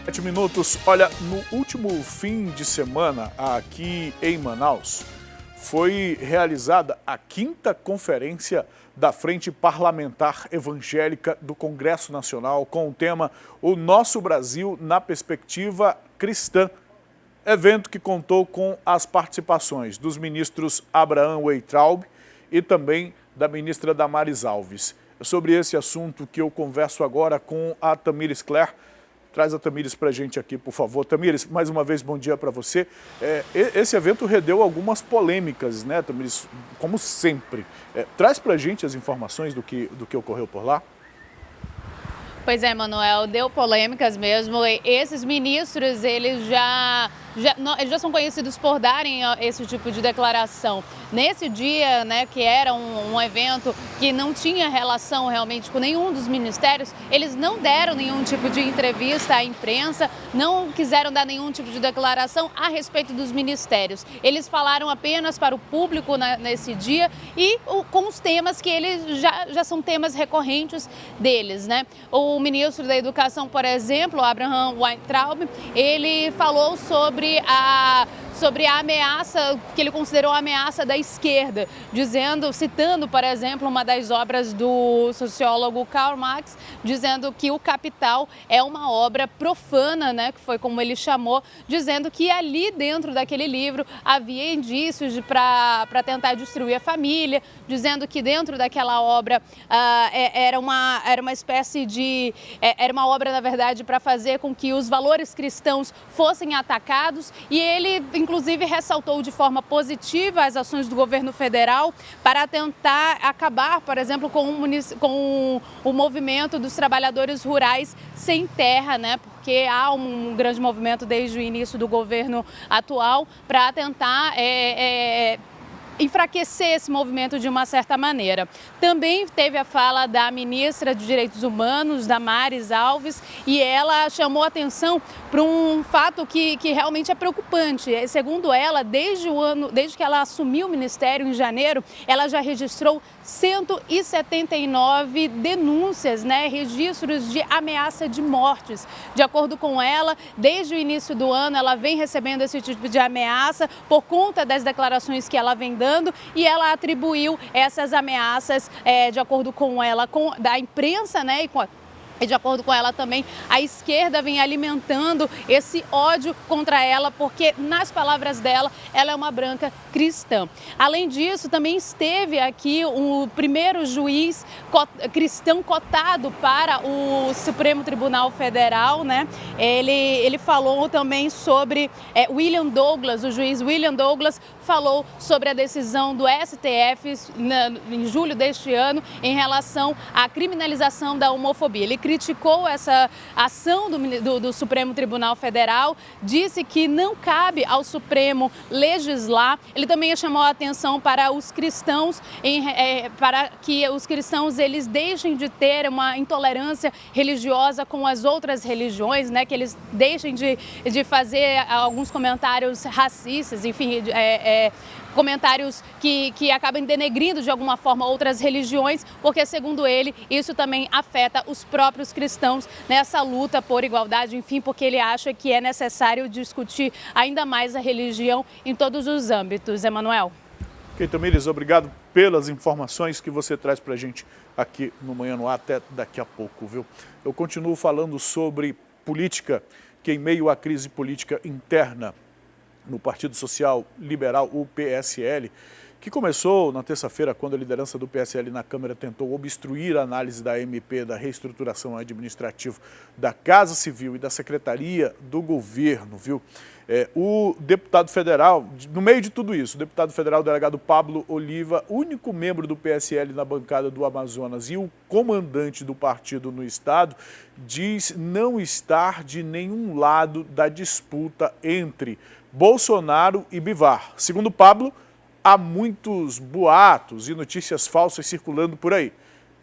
7 minutos. Olha, no último fim de semana, aqui em Manaus, foi realizada a 5ª conferência da Frente Parlamentar Evangélica do Congresso Nacional com o tema O Nosso Brasil na Perspectiva Cristã. Evento que contou com as participações dos ministros Abraham Weintraub e também da ministra Damares Alves. É sobre esse assunto que eu converso agora com a Tamires Claire. Traz a Tamires para a gente aqui, por favor. Tamires, mais uma vez, bom dia para você. Esse evento rendeu algumas polêmicas, né, Tamires? Como sempre. Traz para a gente as informações do que ocorreu por lá. Pois é, Manuel, deu polêmicas mesmo. Esses ministros, eles já são conhecidos por darem esse tipo de declaração. Nesse dia, né, que era um evento que não tinha relação realmente com nenhum dos ministérios, eles não deram nenhum tipo de entrevista à imprensa, não quiseram dar nenhum tipo de declaração a respeito dos ministérios. Eles falaram apenas para o público nesse dia e com os temas que eles já são temas recorrentes deles, né? O ministro da Educação, por exemplo, Abraham Weintraub, ele falou sobre a ameaça, que ele considerou a ameaça da esquerda, citando, por exemplo, uma das obras do sociólogo Karl Marx, dizendo que o Capital é uma obra profana, né, que foi como ele chamou, dizendo que ali dentro daquele livro havia indícios para tentar destruir a família, dizendo que dentro daquela obra era uma espécie de... era uma obra, na verdade, para fazer com que os valores cristãos fossem atacados, e ele, inclusive, ressaltou de forma positiva as ações do governo federal para tentar acabar, por exemplo, com o movimento dos trabalhadores rurais sem terra, né? Porque há um grande movimento desde o início do governo atual para tentar enfraquecer esse movimento de uma certa maneira. Também teve a fala da ministra de Direitos Humanos, Damares Alves, e ela chamou atenção para um fato que realmente é preocupante. Segundo ela, desde que ela assumiu o ministério em janeiro, ela já registrou 179 denúncias, né, registros de ameaça de mortes. De acordo com ela, desde o início do ano, ela vem recebendo esse tipo de ameaça por conta das declarações que ela vem dando, e ela atribuiu essas ameaças, de acordo com ela, da imprensa, né, e de acordo com ela também, a esquerda vem alimentando esse ódio contra ela, porque, nas palavras dela, ela é uma branca cristã. Além disso, também esteve aqui o primeiro juiz cristão cotado para o Supremo Tribunal Federal, né? Ele falou também sobre William Douglas, o juiz William Douglas falou sobre a decisão do STF em julho deste ano em relação à criminalização da homofobia. Ele criticou essa ação do Supremo Tribunal Federal, disse que não cabe ao Supremo legislar. Ele também chamou a atenção para os cristãos, para que os cristãos eles deixem de ter uma intolerância religiosa com as outras religiões, né? Que eles deixem de fazer alguns comentários racistas, enfim, comentários que acabam denegrindo de alguma forma outras religiões, porque, segundo ele, isso também afeta os próprios cristãos nessa luta por igualdade, enfim, porque ele acha que é necessário discutir ainda mais a religião em todos os âmbitos. Emanuel. Ok, Tamires, obrigado pelas informações que você traz para a gente aqui no Manhã no Ar, até daqui a pouco, viu? Eu continuo falando sobre política, que em meio à crise política interna no Partido Social Liberal, o PSL, que começou na terça-feira, quando a liderança do PSL na Câmara tentou obstruir a análise da MP da reestruturação administrativa da Casa Civil e da Secretaria do Governo, viu? O deputado federal, no meio de tudo isso, o deputado federal delegado Pablo Oliva, único membro do PSL na bancada do Amazonas e o comandante do partido no estado, diz não estar de nenhum lado da disputa entre Bolsonaro e Bivar. Segundo Pablo, há muitos boatos e notícias falsas circulando por aí.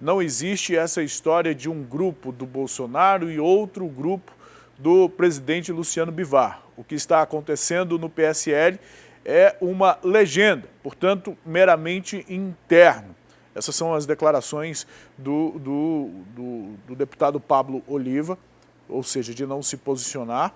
Não existe essa história de um grupo do Bolsonaro e outro grupo do presidente Luciano Bivar. O que está acontecendo no PSL é uma legenda, portanto, meramente interno. Essas são as declarações do deputado Pablo Oliva, ou seja, de não se posicionar.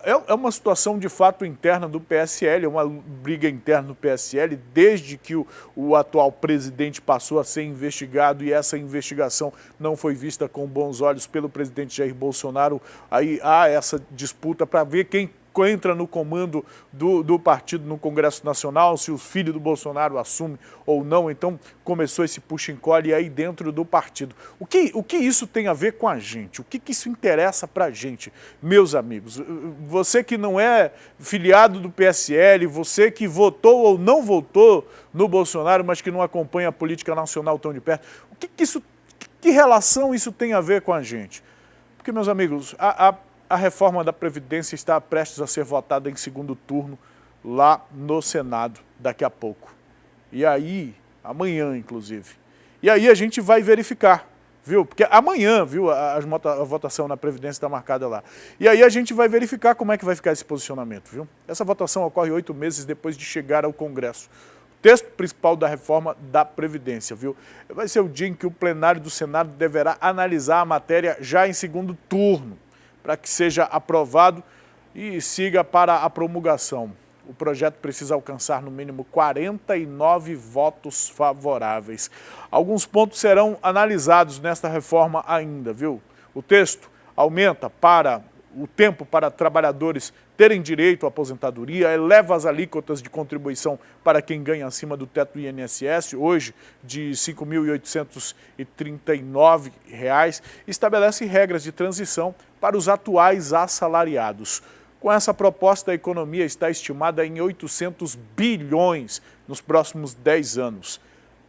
É uma situação de fato interna do PSL, é uma briga interna do PSL, desde que o atual presidente passou a ser investigado e essa investigação não foi vista com bons olhos pelo presidente Jair Bolsonaro. Aí há essa disputa para ver quem entra no comando do partido no Congresso Nacional, se o filho do Bolsonaro assume ou não. Então começou esse puxa-encolhe aí dentro do partido. O que isso tem a ver com a gente? O que isso interessa para a gente, meus amigos? Você que não é filiado do PSL, você que votou ou não votou no Bolsonaro, mas que não acompanha a política nacional tão de perto, que relação isso tem a ver com a gente? Porque, meus amigos, a reforma da Previdência está prestes a ser votada em segundo turno lá no Senado daqui a pouco. E aí, amanhã inclusive. E aí a gente vai verificar, viu? Porque amanhã, viu, a votação na Previdência está marcada lá. E aí a gente vai verificar como é que vai ficar esse posicionamento, viu? Essa votação ocorre 8 meses depois de chegar ao Congresso. O texto principal da reforma da Previdência, viu? Vai ser o dia em que o plenário do Senado deverá analisar a matéria já em segundo turno, para que seja aprovado e siga para a promulgação. O projeto precisa alcançar no mínimo 49 votos favoráveis. Alguns pontos serão analisados nesta reforma ainda, viu? O texto aumenta o tempo para trabalhadores terem direito à aposentadoria, eleva as alíquotas de contribuição para quem ganha acima do teto do INSS, hoje de R$ 5.839, estabelece regras de transição para os atuais assalariados. Com essa proposta, a economia está estimada em 800 bilhões nos próximos 10 anos.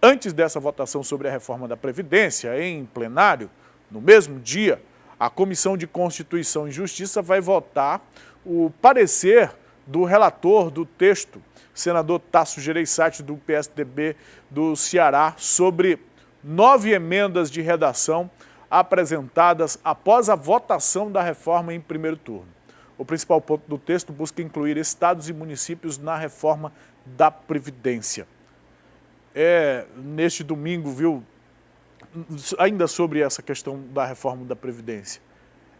Antes dessa votação sobre a reforma da Previdência, em plenário, no mesmo dia, a Comissão de Constituição e Justiça vai votar o parecer do relator do texto, senador Tasso Gereissati, do PSDB do Ceará, sobre 9 emendas de redação apresentadas após a votação da reforma em primeiro turno. O principal ponto do texto busca incluir estados e municípios na reforma da Previdência. Neste domingo, viu, ainda sobre essa questão da reforma da Previdência.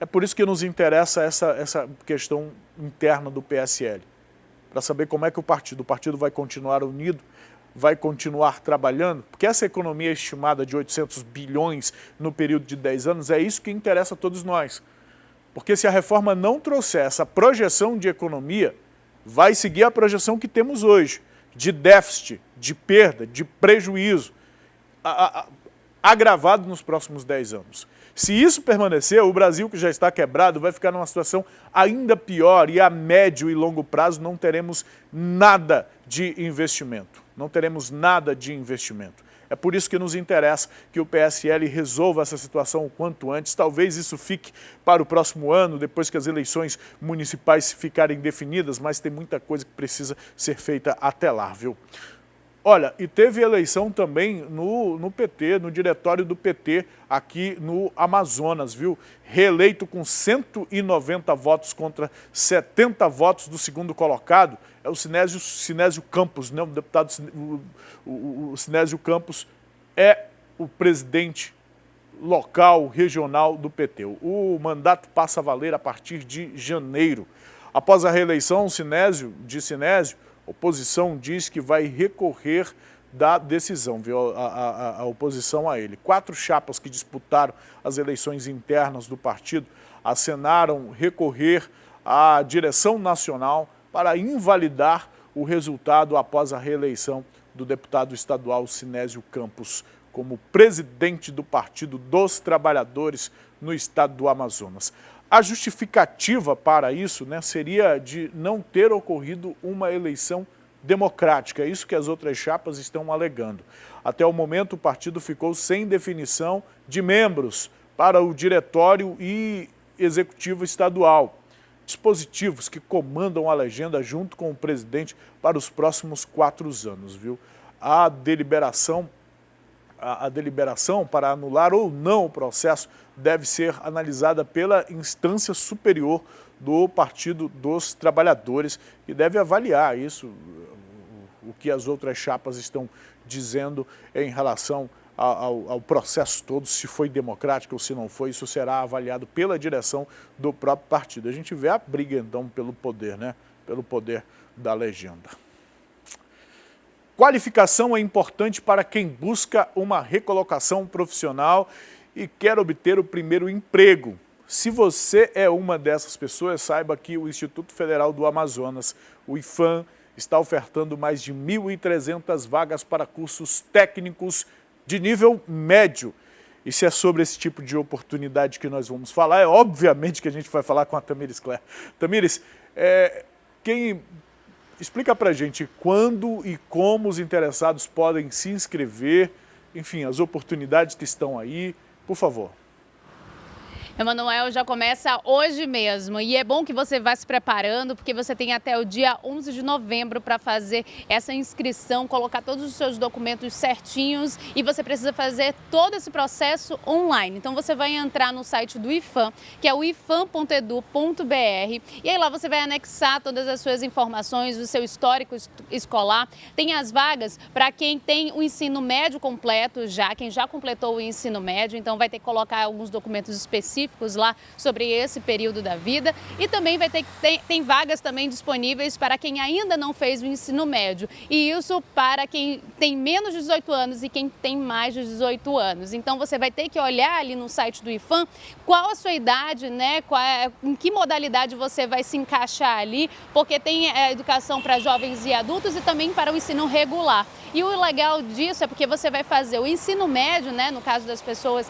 É por isso que nos interessa essa questão interna do PSL, para saber como é que o partido vai continuar unido, vai continuar trabalhando, porque essa economia estimada de 800 bilhões no período de 10 anos, é isso que interessa a todos nós. Porque se a reforma não trouxer essa projeção de economia, vai seguir a projeção que temos hoje, de déficit, de perda, de prejuízo, agravado nos próximos 10 anos. Se isso permanecer, o Brasil, que já está quebrado, vai ficar numa situação ainda pior e a médio e longo prazo não teremos nada de investimento. Não teremos nada de investimento. É por isso que nos interessa que o PSL resolva essa situação o quanto antes. Talvez isso fique para o próximo ano, depois que as eleições municipais ficarem definidas, mas tem muita coisa que precisa ser feita até lá, viu? Olha, e teve eleição também no PT, no diretório do PT aqui no Amazonas, viu? Reeleito com 190 votos contra 70 votos do segundo colocado, é o Sinésio Campos, né? O deputado o Sinésio Campos é o presidente local, regional do PT. O mandato passa a valer a partir de janeiro. Após a reeleição, Sinésio, a oposição diz que vai recorrer da decisão, viu? A oposição a ele. 4 chapas que disputaram as eleições internas do partido acenaram recorrer à direção nacional para invalidar o resultado após a reeleição do deputado estadual Sinésio Campos como presidente do Partido dos Trabalhadores no estado do Amazonas. A justificativa para isso, né, seria de não ter ocorrido uma eleição democrática. É isso que as outras chapas estão alegando. Até o momento, o partido ficou sem definição de membros para o diretório e executivo estadual. Dispositivos que comandam a legenda junto com o presidente para os próximos 4 anos, viu? A deliberação para anular ou não o processo deve ser analisada pela instância superior do Partido dos Trabalhadores, que deve avaliar isso, o que as outras chapas estão dizendo em relação ao processo todo, se foi democrático ou se não foi, isso será avaliado pela direção do próprio partido. A gente vê a briga, então, pelo poder, né? Pelo poder da legenda. Qualificação é importante para quem busca uma recolocação profissional e quer obter o primeiro emprego. Se você é uma dessas pessoas, saiba que o Instituto Federal do Amazonas, o IFAM, está ofertando mais de 1.300 vagas para cursos técnicos de nível médio. E se é sobre esse tipo de oportunidade que nós vamos falar, é obviamente que a gente vai falar com a Tamires Claire. Tamires, explica pra gente quando e como os interessados podem se inscrever, enfim, as oportunidades que estão aí, por favor. Emanuel, já começa hoje mesmo e é bom que você vá se preparando porque você tem até o dia 11 de novembro para fazer essa inscrição, colocar todos os seus documentos certinhos e você precisa fazer todo esse processo online. Então você vai entrar no site do IFAM, que é o ifam.edu.br, e aí lá você vai anexar todas as suas informações, o seu histórico escolar. Tem as vagas para quem tem o ensino médio completo já, quem já completou o ensino médio, então vai ter que colocar alguns documentos específicos lá sobre esse período da vida e também tem vagas também disponíveis para quem ainda não fez o ensino médio e isso para quem tem menos de 18 anos e quem tem mais de 18 anos. Então você vai ter que olhar ali no site do IFAM qual a sua idade, né? Em que modalidade você vai se encaixar ali, porque tem a educação para jovens e adultos e também para o ensino regular. E o legal disso é porque você vai fazer o ensino médio, né? No caso das pessoas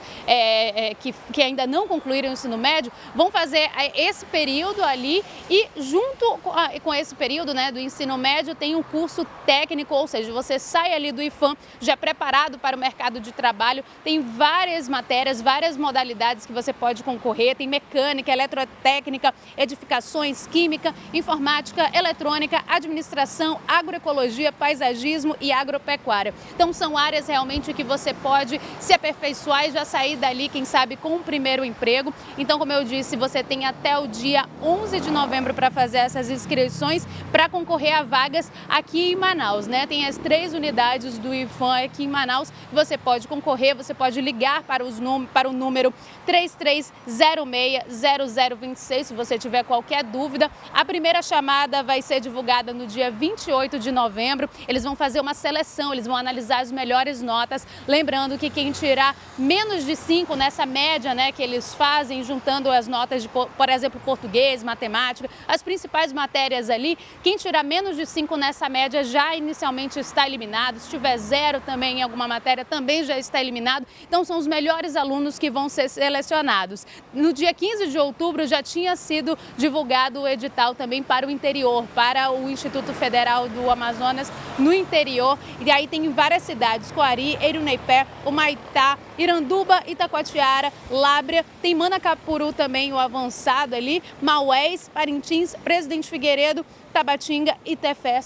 que ainda não concluíram o ensino médio, vão fazer esse período ali e junto com esse período, né, do ensino médio tem um curso técnico, ou seja, você sai ali do IFAM já preparado para o mercado de trabalho, tem várias matérias, várias modalidades que você pode concorrer, tem mecânica, eletrotécnica, edificações, química, informática, eletrônica, administração, agroecologia, paisagismo e agropecuária. Então são áreas realmente que você pode se aperfeiçoar e já sair dali, quem sabe, com o primeiro emprego. Então, como eu disse, você tem até o dia 11 de novembro para fazer essas inscrições para concorrer a vagas aqui em Manaus, né? Tem as 3 unidades do IFAM aqui em Manaus. Você pode concorrer, você pode ligar para o número 3306-0026 se você tiver qualquer dúvida. A primeira chamada vai ser divulgada no dia 28 de novembro. Eles vão fazer uma seleção, eles vão analisar as melhores notas. Lembrando que quem tirar menos de 5 nessa média, né, que eles fazem, juntando as notas de, por exemplo, português, matemática, as principais matérias ali, quem tirar menos de 5 nessa média já inicialmente está eliminado. Se tiver 0 também em alguma matéria, também já está eliminado. Então são os melhores alunos que vão ser selecionados. No dia 15 de outubro já tinha sido divulgado o edital também para o interior, para o Instituto Federal do Amazonas no interior. E aí tem em várias cidades, Coari, Eirunepé, Humaitá, Iranduba, Itacoatiara, Lábrea, tem Manacapuru também, o avançado ali, Maués, Parintins, Presidente Figueiredo, Tabatinga e Tefé,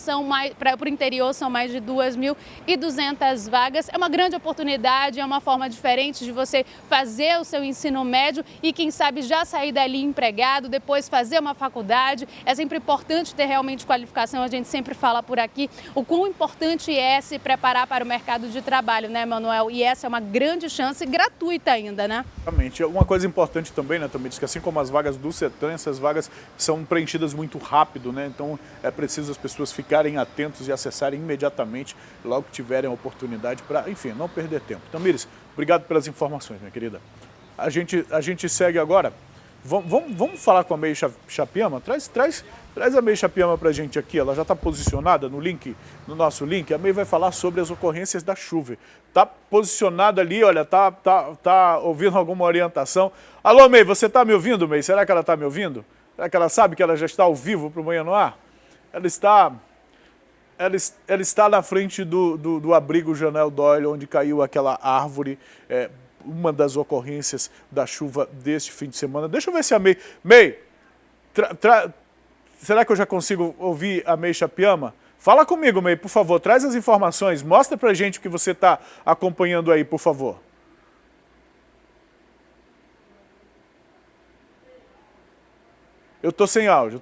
para o interior são mais de 2.200 vagas. É uma grande oportunidade, é uma forma diferente de você fazer o seu ensino médio e quem sabe já sair dali empregado, depois fazer uma faculdade. É sempre importante ter realmente qualificação, a gente sempre fala por aqui o quão importante é se preparar para o mercado de trabalho, né, Manuel? E essa é uma grande chance gratuita ainda, né? Exatamente. Uma coisa importante também, né, Tamires, que assim como as vagas do CETRAN, essas vagas são preenchidas muito rápido, né? Então é preciso as pessoas ficarem atentos e acessarem imediatamente logo que tiverem a oportunidade para, enfim, não perder tempo. Tamires, obrigado pelas informações, minha querida. A gente segue agora. Vamos falar com a May Chapiama? Traz a May Chapiama para a gente aqui. Ela já está posicionada no nosso link. A May vai falar sobre as ocorrências da chuva. Está posicionada ali, olha, tá ouvindo alguma orientação. Alô, May, você está me ouvindo, May? Será que ela está me ouvindo? Será que ela sabe que ela já está ao vivo para o Manhã no Ar? Ela está na frente do abrigo Janel Doyle, onde caiu aquela árvore, uma das ocorrências da chuva deste fim de semana. Deixa eu ver se a May... May, será que eu já consigo ouvir a May Chapiama? Fala comigo, May, por favor, traz as informações, mostra pra gente o que você está acompanhando aí, por favor. Eu tô sem áudio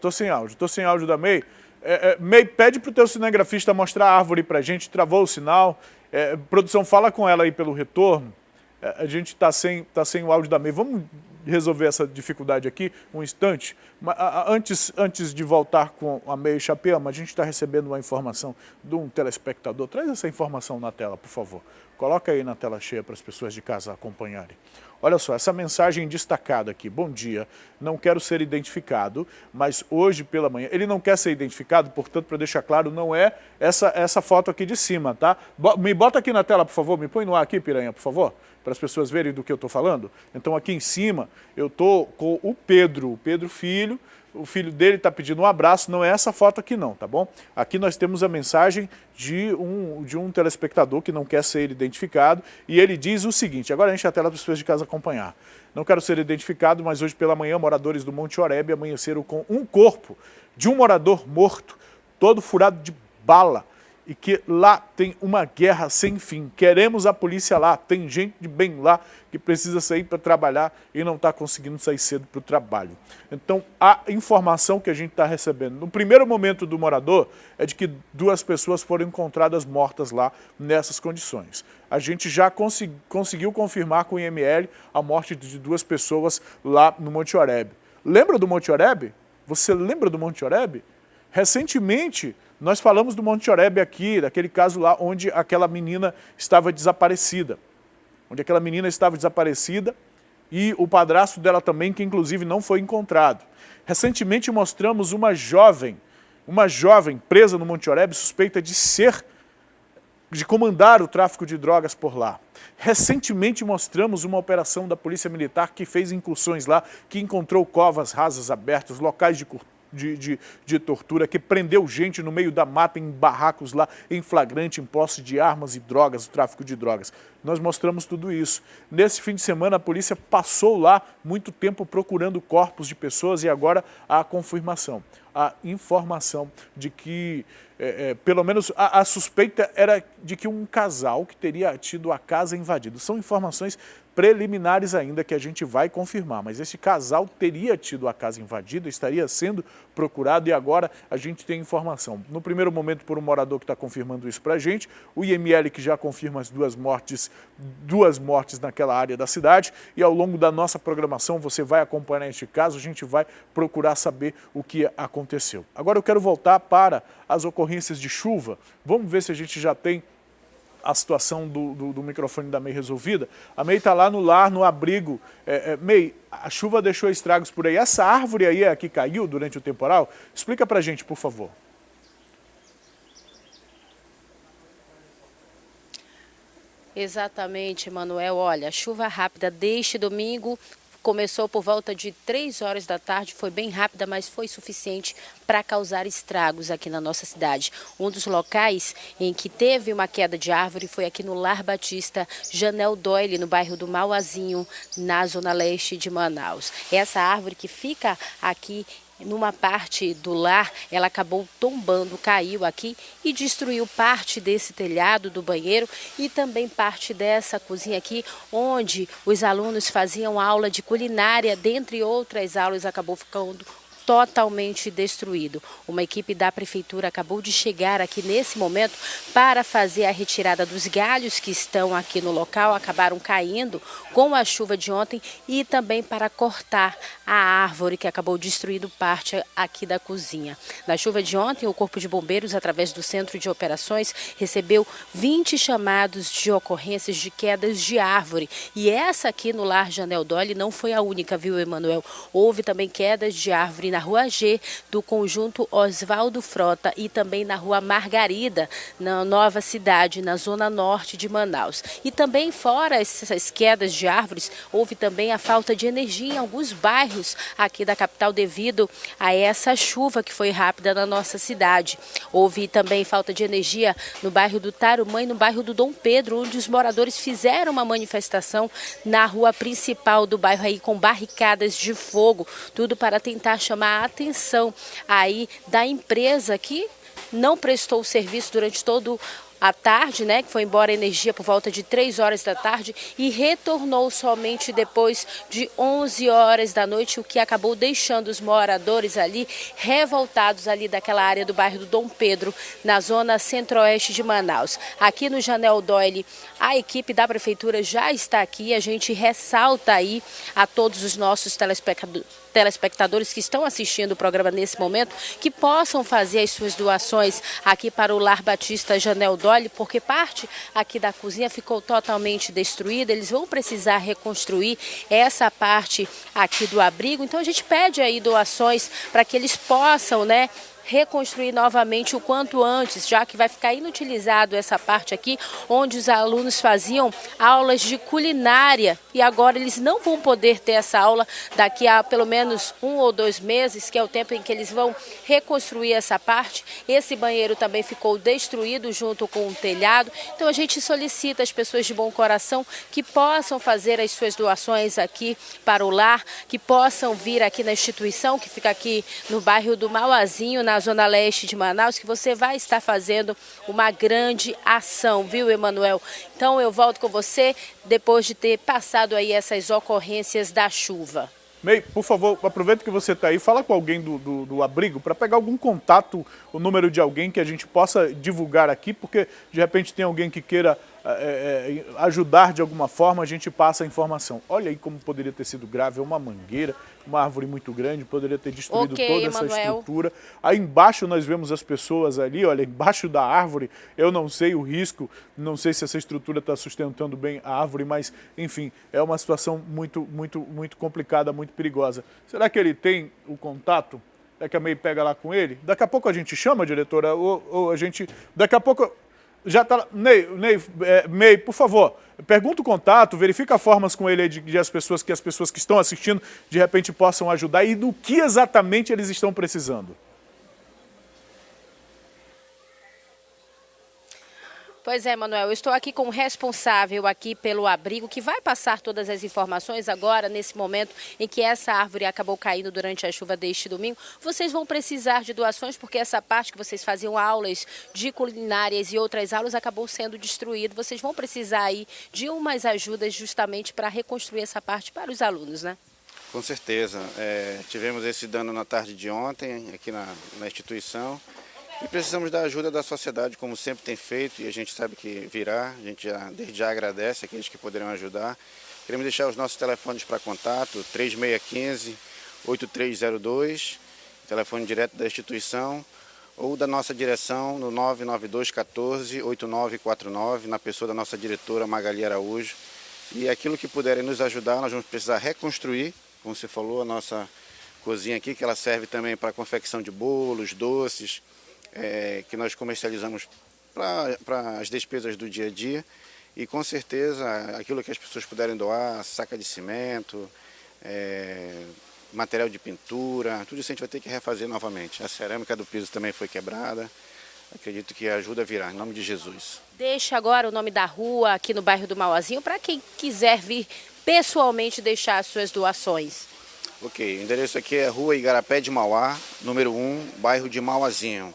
da May. May, pede para o teu cinegrafista mostrar a árvore para a gente, travou o sinal. Produção, fala com ela aí pelo retorno. A gente está sem o áudio da May. Vamos resolver essa dificuldade aqui um instante. Antes de voltar com a May Chapeama, a gente está recebendo uma informação de um telespectador. Traz essa informação na tela, por favor. Coloca aí na tela cheia para as pessoas de casa acompanharem. Olha só, essa mensagem destacada aqui. Bom dia, não quero ser identificado, mas hoje pela manhã... Ele não quer ser identificado, portanto, para deixar claro, não é essa foto aqui de cima, tá? Me bota aqui na tela, por favor, me põe no ar aqui, Piranha, por favor, para as pessoas verem do que eu estou falando. Então, aqui em cima, eu estou com o Pedro filho. O filho dele está pedindo um abraço, não é essa foto aqui não, tá bom? Aqui nós temos a mensagem de um telespectador que não quer ser identificado e ele diz o seguinte, agora enche a tela para as pessoas de casa acompanhar. Não quero ser identificado, mas hoje pela manhã moradores do Monte Oreb amanheceram com um corpo de um morador morto, todo furado de bala. E que lá tem uma guerra sem fim. Queremos a polícia lá, tem gente de bem lá que precisa sair para trabalhar e não está conseguindo sair cedo para o trabalho. Então, a informação que a gente está recebendo no primeiro momento do morador é de que 2 pessoas foram encontradas mortas lá nessas condições. A gente já conseguiu confirmar com o IML a morte de 2 pessoas lá no Monte Oreb. Lembra do Monte Oreb? Você lembra do Monte Oreb? Recentemente, nós falamos do Monte Oreb aqui, daquele caso lá onde aquela menina estava desaparecida. E o padrasto dela também, que inclusive não foi encontrado. Recentemente mostramos uma jovem presa no Monte Oreb, suspeita de comandar o tráfico de drogas por lá. Recentemente mostramos uma operação da Polícia Militar que fez incursões lá, que encontrou covas rasas abertas, locais de tortura, que prendeu gente no meio da mata, em barracos lá, em flagrante, em posse de armas e drogas, o tráfico de drogas. Nós mostramos tudo isso. Nesse fim de semana, a polícia passou lá muito tempo procurando corpos de pessoas e agora a confirmação, a informação de que, pelo menos a suspeita era de que um casal que teria tido a casa invadida. São informações preliminares ainda que a gente vai confirmar, mas esse casal teria tido a casa invadida, estaria sendo procurado e agora a gente tem informação. No primeiro momento por um morador que está confirmando isso para a gente, o IML que já confirma as 2 mortes naquela área da cidade e ao longo da nossa programação você vai acompanhar este caso, a gente vai procurar saber o que aconteceu. Agora eu quero voltar para as ocorrências de chuva, vamos ver se a gente já tem a situação do microfone da May resolvida. A May está lá no lar, no abrigo. May, a chuva deixou estragos por aí. Essa árvore aí é a que caiu durante o temporal? Explica pra gente, por favor. Exatamente, Manuel. Olha, a chuva rápida deste domingo começou por volta de 3 horas da tarde, foi bem rápida, mas foi suficiente para causar estragos aqui na nossa cidade. Um dos locais em que teve uma queda de árvore foi aqui no Lar Batista Janel Doyle, no bairro do Mauazinho, na zona leste de Manaus. Essa árvore que fica aqui numa parte do lar, ela acabou tombando, caiu aqui e destruiu parte desse telhado do banheiro e também parte dessa cozinha aqui, onde os alunos faziam aula de culinária, dentre outras aulas, acabou ficando totalmente destruído. Uma equipe da prefeitura acabou de chegar aqui nesse momento para fazer a retirada dos galhos que estão aqui no local, acabaram caindo com a chuva de ontem e também para cortar a árvore que acabou destruindo parte aqui da cozinha. Na chuva de ontem, o Corpo de Bombeiros, através do Centro de Operações, recebeu 20 chamados de ocorrências de quedas de árvore. E essa aqui no Lar Janel Doyle não foi a única, viu, Emanuel? Houve também quedas de árvore na Rua G, do conjunto Oswaldo Frota e também na Rua Margarida, na Nova Cidade, na zona norte de Manaus. E também fora essas quedas de árvores, houve também a falta de energia em alguns bairros aqui da capital devido a essa chuva que foi rápida na nossa cidade. Houve também falta de energia no bairro do Tarumã e no bairro do Dom Pedro, onde os moradores fizeram uma manifestação na rua principal do bairro aí com barricadas de fogo, tudo para tentar chamar a atenção aí da empresa que não prestou o serviço durante todo à tarde, né, que foi embora a energia por volta de 3 horas da tarde e retornou somente depois de 11 horas da noite, o que acabou deixando os moradores ali revoltados ali daquela área do bairro do Dom Pedro, na zona centro-oeste de Manaus. Aqui no Janel Doyle, a equipe da prefeitura já está aqui, a gente ressalta aí a todos os nossos telespectadores que estão assistindo o programa nesse momento, que possam fazer as suas doações aqui para o Lar Batista Janel Doyle, porque parte aqui da cozinha ficou totalmente destruída, eles vão precisar reconstruir essa parte aqui do abrigo, então a gente pede aí doações para que eles possam, né, reconstruir novamente o quanto antes, já que vai ficar inutilizado essa parte aqui, onde os alunos faziam aulas de culinária e agora eles não vão poder ter essa aula daqui a pelo menos 1 ou 2 meses, que é o tempo em que eles vão reconstruir essa parte. Esse banheiro também ficou destruído junto com o telhado, então a gente solicita às pessoas de bom coração que possam fazer as suas doações aqui para o lar, que possam vir aqui na instituição, que fica aqui no bairro do Mauazinho, na zona leste de Manaus, que você vai estar fazendo uma grande ação, viu, Emanuel? Então eu volto com você depois de ter passado aí essas ocorrências da chuva. May, por favor, aproveita que você está aí, fala com alguém do abrigo para pegar algum contato, o número de alguém que a gente possa divulgar aqui, porque de repente tem alguém que queira ajudar de alguma forma, a gente passa a informação. Olha aí como poderia ter sido grave, é uma mangueira, uma árvore muito grande, poderia ter destruído toda essa estrutura. Aí embaixo nós vemos as pessoas ali, olha, embaixo da árvore, eu não sei o risco, não sei se essa estrutura está sustentando bem a árvore, mas enfim, é uma situação muito complicada, muito perigosa. Será que ele tem o contato? É que a May pega lá com ele? Daqui a pouco a gente chama, diretora, ou a gente... Daqui a pouco... Já está... May, por favor, pergunta o contato, verifica formas com ele aí de as pessoas que estão assistindo de repente possam ajudar e do que exatamente eles estão precisando. Pois é, Manuel, eu estou aqui com o responsável aqui pelo abrigo, que vai passar todas as informações agora, nesse momento em que essa árvore acabou caindo durante a chuva deste domingo. Vocês vão precisar de doações, porque essa parte que vocês faziam aulas de culinárias e outras aulas acabou sendo destruída. Vocês vão precisar aí de umas ajudas justamente para reconstruir essa parte para os alunos, né? Com certeza. Tivemos esse dano na tarde de ontem aqui na instituição. E precisamos da ajuda da sociedade, como sempre tem feito, e a gente sabe que virá, a gente desde já agradece aqueles que poderão ajudar. Queremos deixar os nossos telefones para contato, 3615-8302, telefone direto da instituição, ou da nossa direção no 99214-8949, na pessoa da nossa diretora Magali Araújo. E aquilo que puderem nos ajudar, nós vamos precisar reconstruir, como você falou, a nossa cozinha aqui, que ela serve também para confecção de bolos, doces, que nós comercializamos para as despesas do dia a dia, e com certeza aquilo que as pessoas puderem doar, saca de cimento, material de pintura, tudo isso a gente vai ter que refazer novamente. A cerâmica do piso também foi quebrada, acredito que a ajuda virá, em nome de Jesus. Deixa agora o nome da rua aqui no bairro do Mauazinho, para quem quiser vir pessoalmente deixar as suas doações. Ok, o endereço aqui é Rua Igarapé de Mauá, número 1, bairro de Mauazinho.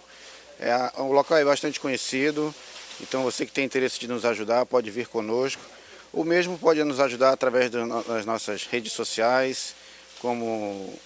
O local é bastante conhecido, então você que tem interesse de nos ajudar pode vir conosco, ou mesmo pode nos ajudar através das nossas redes sociais, como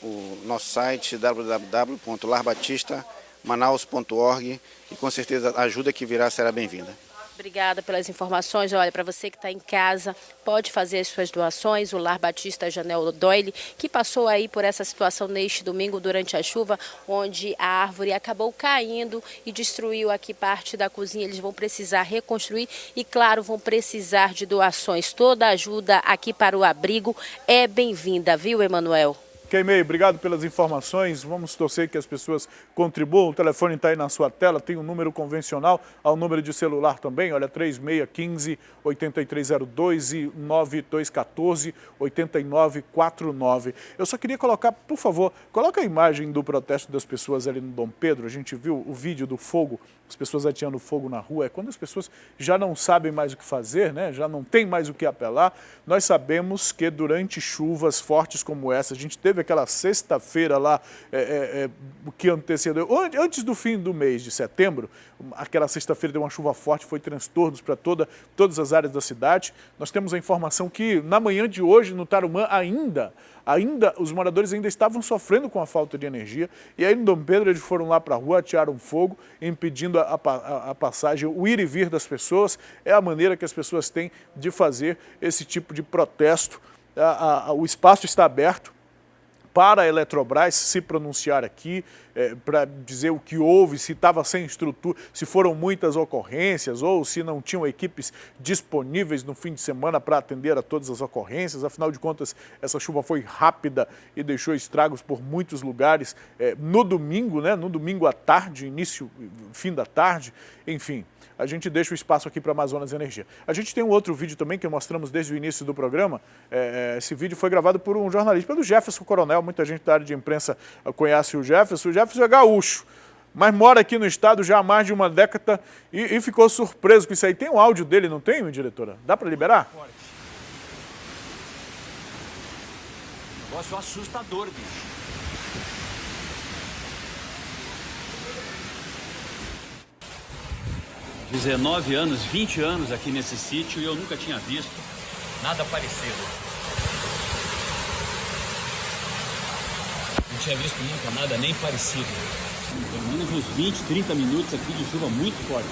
o nosso site www.larbatistamanaus.org, e com certeza a ajuda que virá será bem-vinda. Obrigada pelas informações. Olha, para você que está em casa, pode fazer as suas doações. O Lar Batista Janel Doyle, que passou aí por essa situação neste domingo durante a chuva, onde a árvore acabou caindo e destruiu aqui parte da cozinha. Eles vão precisar reconstruir e, claro, vão precisar de doações. Toda ajuda aqui para o abrigo é bem-vinda, viu, Emanuel? May, obrigado pelas informações, vamos torcer que as pessoas contribuam, o telefone está aí na sua tela, tem um número convencional, há um número de celular também, olha, 3615-8302 e 9214-8949. Eu só queria colocar, por favor, coloca a imagem do protesto das pessoas ali no Dom Pedro, a gente viu o vídeo do fogo, as pessoas ateando fogo na rua, é quando as pessoas já não sabem mais o que fazer, né? Já não tem mais o que apelar. Nós sabemos que durante chuvas fortes como essa, a gente teve teve aquela sexta-feira lá, que antecedeu, antes do fim do mês de setembro, aquela sexta-feira deu uma chuva forte, foi transtornos para todas as áreas da cidade. Nós temos a informação que na manhã de hoje, no Tarumã, ainda os moradores ainda estavam sofrendo com a falta de energia, e aí no Dom Pedro eles foram lá para a rua, atearam fogo, impedindo a passagem, o ir e vir das pessoas. É a maneira que as pessoas têm de fazer esse tipo de protesto. O espaço está aberto para a Eletrobras se pronunciar aqui, para dizer o que houve, se estava sem estrutura, se foram muitas ocorrências ou se não tinham equipes disponíveis no fim de semana para atender a todas as ocorrências. Afinal de contas, essa chuva foi rápida e deixou estragos por muitos lugares no domingo, né? No domingo à tarde, fim da tarde, enfim. A gente deixa o espaço aqui para Amazonas Energia. A gente tem um outro vídeo também que mostramos desde o início do programa. Esse vídeo foi gravado por um jornalista, pelo Jefferson Coronel. Muita gente da área de imprensa conhece o Jefferson. O Jefferson é gaúcho, mas mora aqui no estado já há mais de uma década e ficou surpreso com isso aí. Tem um áudio dele, não tem, minha diretora? Dá para liberar? Negócio assustador, bicho. 19 anos, 20 anos aqui nesse sítio e eu nunca tinha visto nada parecido. Não tinha visto nunca nada nem parecido. Pelo menos uns 20, 30 minutos aqui de chuva muito forte.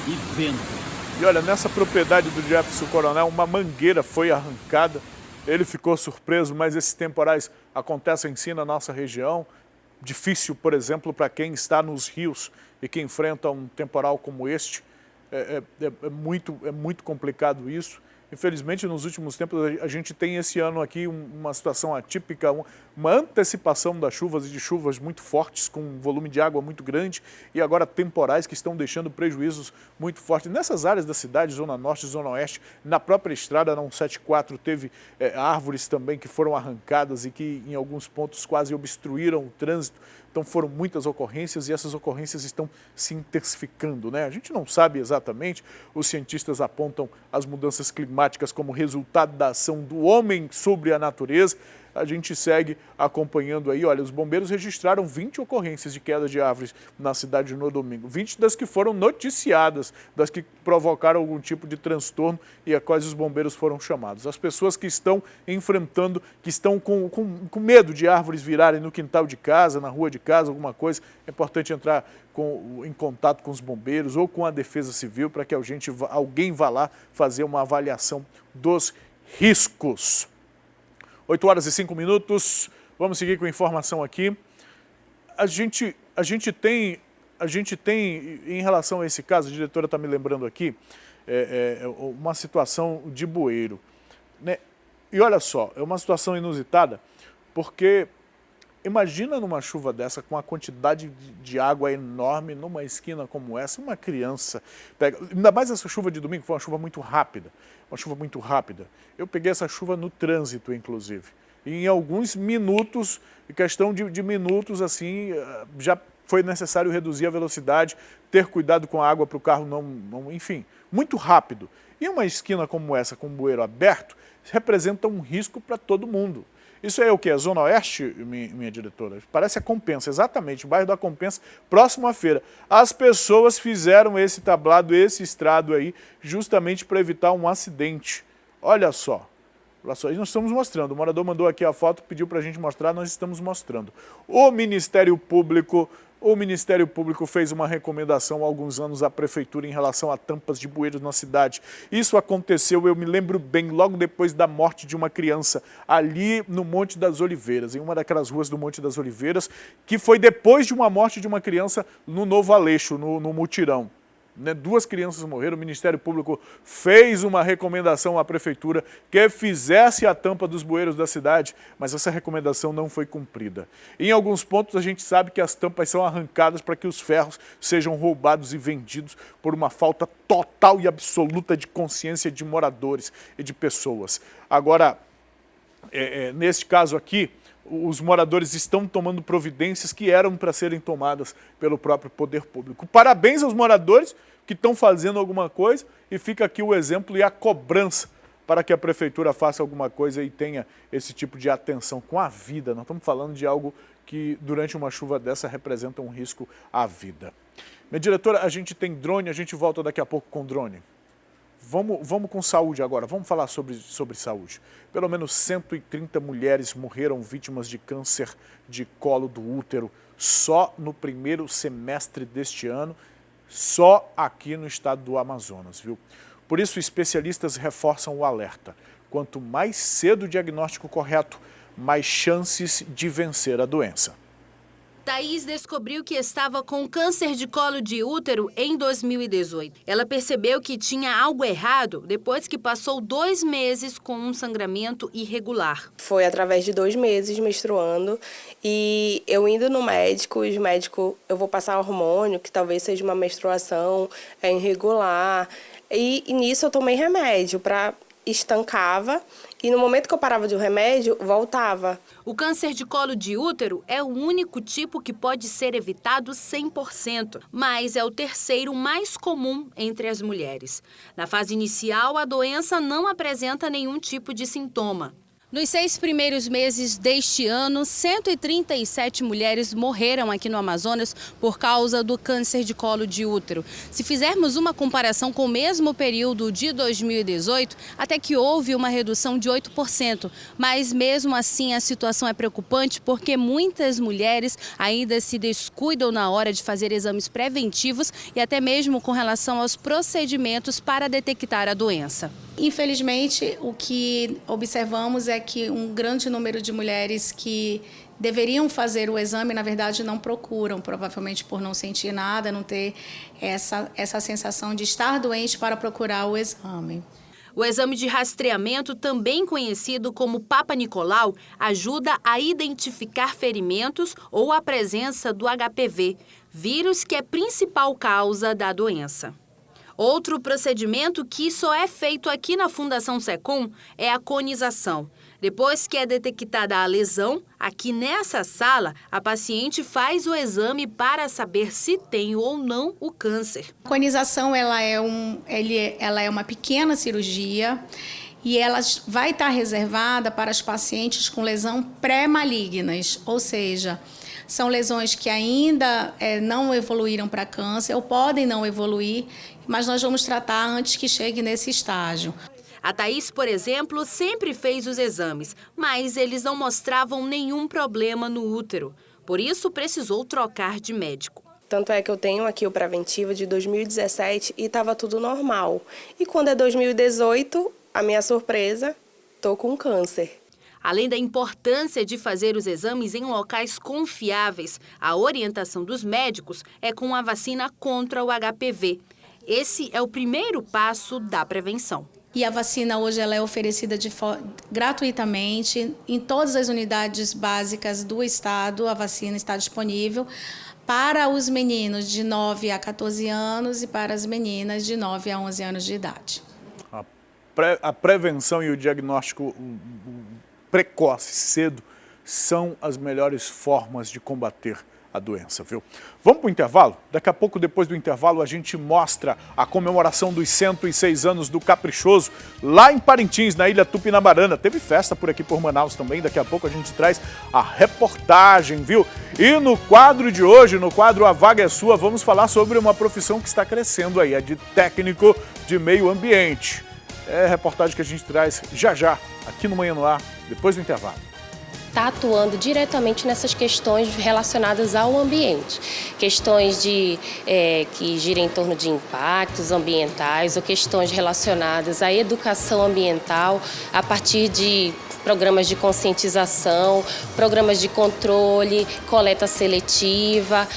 E vento. E olha, nessa propriedade do Jefferson Coronel, uma mangueira foi arrancada. Ele ficou surpreso, mas esses temporais acontecem sim na nossa região. Difícil, por exemplo, para quem está nos rios e que enfrenta um temporal como este. É muito complicado isso. Infelizmente, nos últimos tempos, a gente tem esse ano aqui uma situação atípica, uma antecipação das chuvas e de chuvas muito fortes, com um volume de água muito grande, e agora temporais que estão deixando prejuízos muito fortes. Nessas áreas da cidade, Zona Norte e Zona Oeste, na própria estrada, na 174, teve árvores também que foram arrancadas e que em alguns pontos quase obstruíram o trânsito. Então foram muitas ocorrências e essas ocorrências estão se intensificando, né? A gente não sabe exatamente, os cientistas apontam as mudanças climáticas como resultado da ação do homem sobre a natureza. A gente segue acompanhando aí, olha, os bombeiros registraram 20 ocorrências de queda de árvores na cidade no domingo. 20 das que foram noticiadas, das que provocaram algum tipo de transtorno e a quais os bombeiros foram chamados. As pessoas que estão enfrentando, que estão com medo de árvores virarem no quintal de casa, na rua de casa, alguma coisa, é importante entrar em contato com os bombeiros ou com a Defesa Civil para que alguém vá lá fazer uma avaliação dos riscos. 8 horas e 5 minutos, vamos seguir com a informação aqui. A gente tem, em relação a esse caso, a diretora está me lembrando aqui, uma situação de bueiro, né? E olha só, é uma situação inusitada, porque imagina numa chuva dessa, com a quantidade de água enorme, numa esquina como essa, uma criança pega... Ainda mais essa chuva de domingo, foi uma chuva muito rápida. Eu peguei essa chuva no trânsito, inclusive. E em alguns minutos, em questão de minutos, assim, já foi necessário reduzir a velocidade, ter cuidado com a água para o carro não... Enfim, muito rápido. E uma esquina como essa, com o bueiro aberto, representa um risco para todo mundo. Isso é o que? A Zona Oeste, minha diretora? Parece a Compensa, exatamente, o bairro da Compensa, próximo à feira. As pessoas fizeram esse tablado, esse estrado aí, justamente para evitar um acidente. Olha só, e nós estamos mostrando, o morador mandou aqui a foto, pediu para a gente mostrar, nós estamos mostrando. O Ministério Público fez uma recomendação há alguns anos à Prefeitura em relação a tampas de bueiros na cidade. Isso aconteceu, eu me lembro bem, logo depois da morte de uma criança, ali no Monte das Oliveiras, em uma daquelas ruas do Monte das Oliveiras, que foi depois de uma morte de uma criança no Novo Aleixo, no Mutirão. Né? 2 crianças morreram, o Ministério Público fez uma recomendação à Prefeitura que fizesse a tampa dos bueiros da cidade, mas essa recomendação não foi cumprida. Em alguns pontos a gente sabe que as tampas são arrancadas para que os ferros sejam roubados e vendidos por uma falta total e absoluta de consciência de moradores e de pessoas. Agora, neste caso aqui, os moradores estão tomando providências que eram para serem tomadas pelo próprio poder público. Parabéns aos moradores que estão fazendo alguma coisa e fica aqui o exemplo e a cobrança para que a prefeitura faça alguma coisa e tenha esse tipo de atenção com a vida. Nós estamos falando de algo que durante uma chuva dessa representa um risco à vida. Minha diretora, a gente tem drone, a gente volta daqui a pouco com drone. Vamos com saúde agora, vamos falar sobre saúde. Pelo menos 130 mulheres morreram vítimas de câncer de colo do útero só no primeiro semestre deste ano, só aqui no estado do Amazonas, viu? Por isso, especialistas reforçam o alerta. Quanto mais cedo o diagnóstico correto, mais chances de vencer a doença. Thaís descobriu que estava com câncer de colo de útero em 2018. Ela percebeu que tinha algo errado depois que passou 2 meses com um sangramento irregular. Foi através de 2 meses menstruando e eu indo no médico, os médicos, eu vou passar hormônio, que talvez seja uma menstruação irregular. E nisso eu tomei remédio para estancava e no momento que eu parava de um remédio, voltava. O câncer de colo de útero é o único tipo que pode ser evitado 100%, mas é o terceiro mais comum entre as mulheres. Na fase inicial, a doença não apresenta nenhum tipo de sintoma. Nos 6 primeiros meses deste ano, 137 mulheres morreram aqui no Amazonas por causa do câncer de colo de útero. Se fizermos uma comparação com o mesmo período de 2018, até que houve uma redução de 8%. Mas mesmo assim a situação é preocupante porque muitas mulheres ainda se descuidam na hora de fazer exames preventivos e até mesmo com relação aos procedimentos para detectar a doença. Infelizmente, o que observamos é que um grande número de mulheres que deveriam fazer o exame, na verdade, não procuram, provavelmente por não sentir nada, não ter essa sensação de estar doente para procurar o exame. O exame de rastreamento, também conhecido como Papa Nicolau, ajuda a identificar ferimentos ou a presença do HPV, vírus que é a principal causa da doença. Outro procedimento que só é feito aqui na Fundação SECOM é a conização. Depois que é detectada a lesão, aqui nessa sala, a paciente faz o exame para saber se tem ou não o câncer. A conização ela é uma pequena cirurgia e ela vai estar reservada para as pacientes com lesão pré-malignas, ou seja, são lesões que ainda não evoluíram para câncer ou podem não evoluir, mas nós vamos tratar antes que chegue nesse estágio. A Thaís, por exemplo, sempre fez os exames, mas eles não mostravam nenhum problema no útero. Por isso, precisou trocar de médico. Tanto é que eu tenho aqui o preventivo de 2017 e estava tudo normal. E quando é 2018, a minha surpresa, estou com câncer. Além da importância de fazer os exames em locais confiáveis, a orientação dos médicos é com a vacina contra o HPV. Esse é o primeiro passo da prevenção. E a vacina hoje ela é oferecida gratuitamente em todas as unidades básicas do estado. A vacina está disponível para os meninos de 9 a 14 anos e para as meninas de 9 a 11 anos de idade. A prevenção e o diagnóstico precoce, cedo, são as melhores formas de combater a doença, viu? Vamos para o intervalo? Daqui a pouco, depois do intervalo, a gente mostra a comemoração dos 106 anos do Caprichoso, lá em Parintins, na Ilha Tupinamarana. Teve festa por aqui por Manaus também, daqui a pouco a gente traz a reportagem, viu? E no quadro de hoje, no quadro A Vaga é Sua, vamos falar sobre uma profissão que está crescendo aí, a de técnico de meio ambiente. É a reportagem que a gente traz já, aqui no Manhã no Ar, depois do intervalo. Está atuando diretamente nessas questões relacionadas ao ambiente. Questões que giram em torno de impactos ambientais ou questões relacionadas à educação ambiental a partir de programas de conscientização, programas de controle, coleta seletiva.